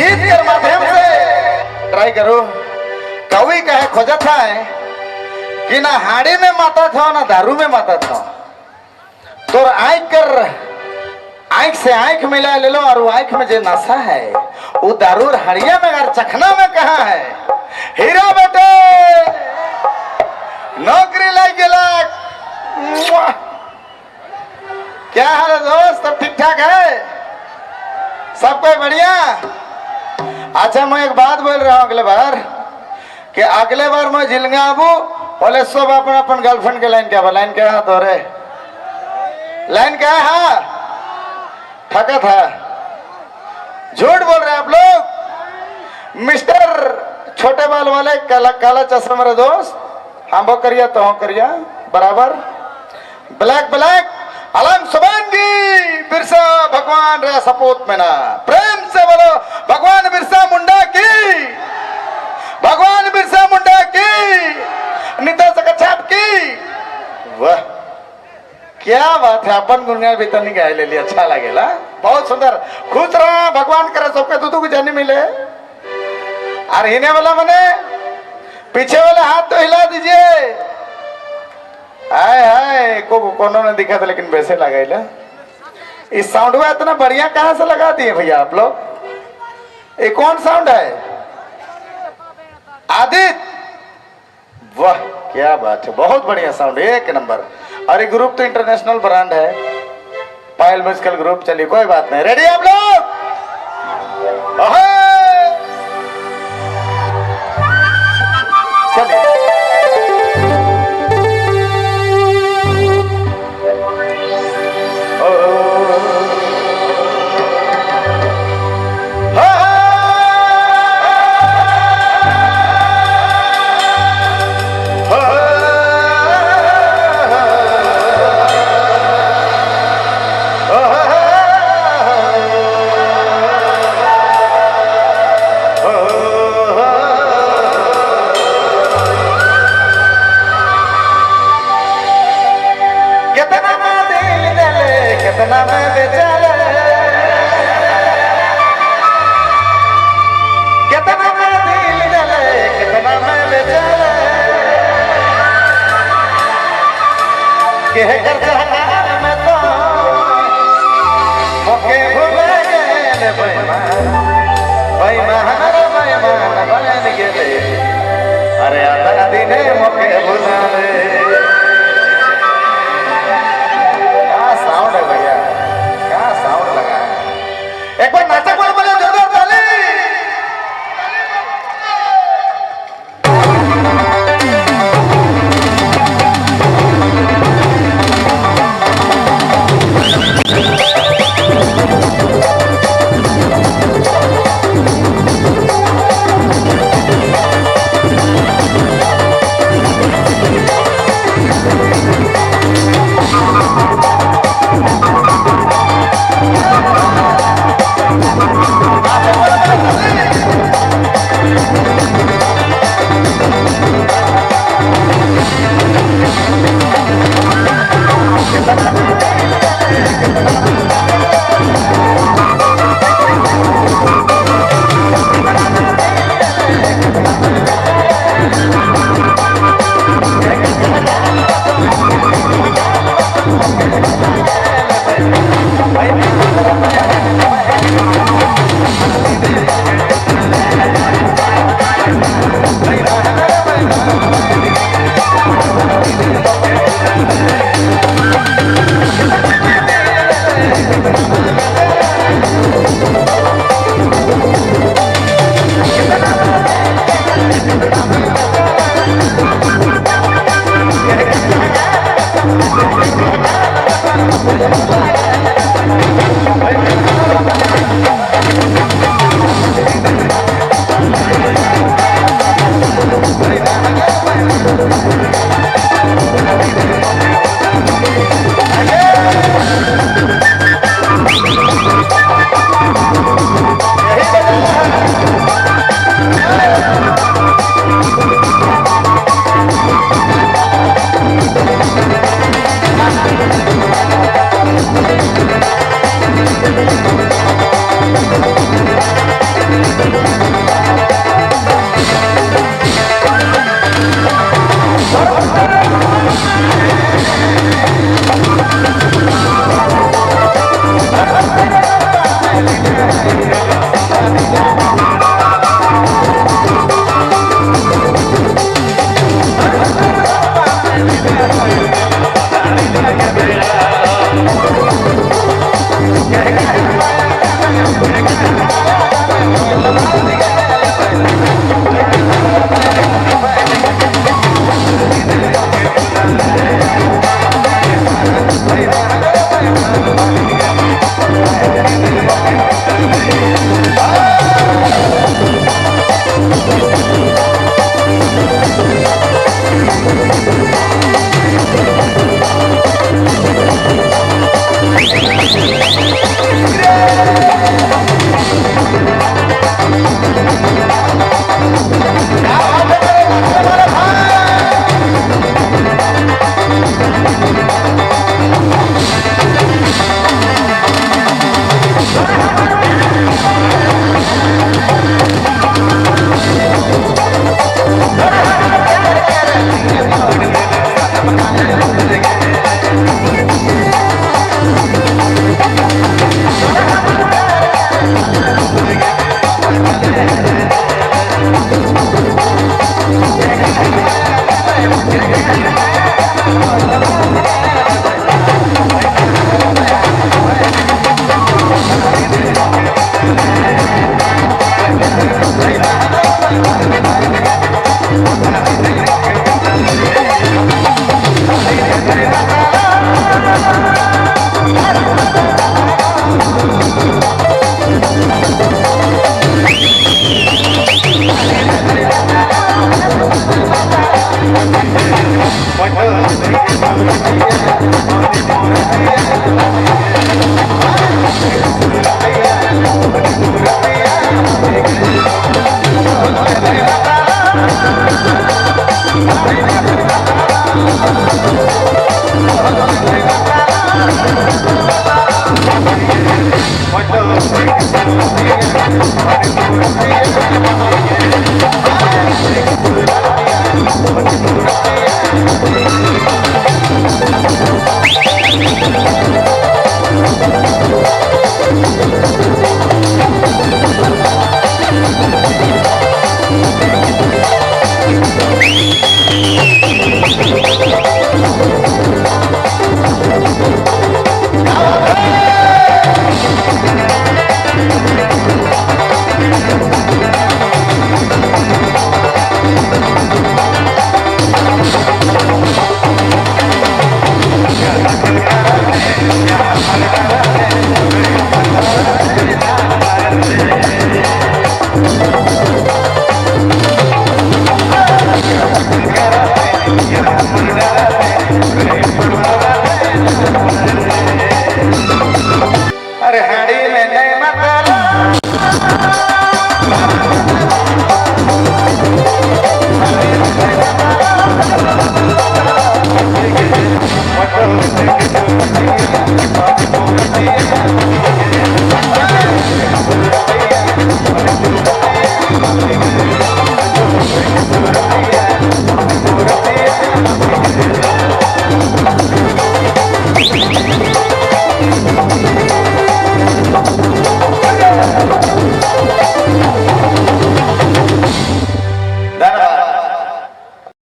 गीत के माध्यम से ट्राई करो। कवि कहे खोजत है कि ना हाड़ी में माता था ना दारू में माता था, तो आंख से आंख मिला ले लो, और वो आंख में जो नशा है वो दारू हड़िया में और चखना में कहा है। हीरा बेटे नौकरी लग गया। क्या हाल है दोस्त, सब ठीक ठाक है? सब कोई बढ़िया? अच्छा मैं एक बात बोल रहा हूँ अगले बार कि अगले बार मैं झिलगा आबू बोले सब अपन अपन गर्लफ्रेंड के लाइन क्या लाइन क्या है तोरे लाइन क्या है? हाँ ठका था, झूठ बोल रहे हैं आप लोग। मिस्टर छोटे बाल वाले काला काला चश्मा मेरे दोस्त, हम वो करिया तो हम करिया बराबर। ब्लैक ब्लैक अलम सुबंगी बिरसा भगवान रे सपूत में ना, प्रेम से बोलो भगवान बिरसा मुंडा की, भगवान बिरसा मुंडा की, निता सकछाप की। वाह क्या बात है, अपन गुनगान भी तो नहीं गाय ले लिया, अच्छा लगेला, बहुत सुंदर। खुश रहा, भगवान करे सबके दूधू की जानी मिले। और हिने वाला मने पीछे वाले हाथ तो हिला दीजिए। हाय हाय कोनो ने दिखा था लेकिन वैसे लगा। इस साउंड में इतना बढ़िया कहां से लगा दिए भैया आप लोग? ये कौन साउंड है? आदित्य, वाह क्या बात है, बहुत बढ़िया साउंड, एक नंबर। और ये ग्रुप तो इंटरनेशनल ब्रांड है, पायल म्यूजिकल ग्रुप। चलिए कोई बात नहीं, रेडी आप लोग? चलिए कितना मैं बेचारा, कितना मैं दिल जले, कितना मैं बेचारा, कह कर जहां में तो मोके भूल गए बेईमान, बेईमान बन गए। अरे आधा दिन मोके भुला ले। भैया क्या साउंड लगा है, एक बार नाचक बोल बोले जोरदार ताली। What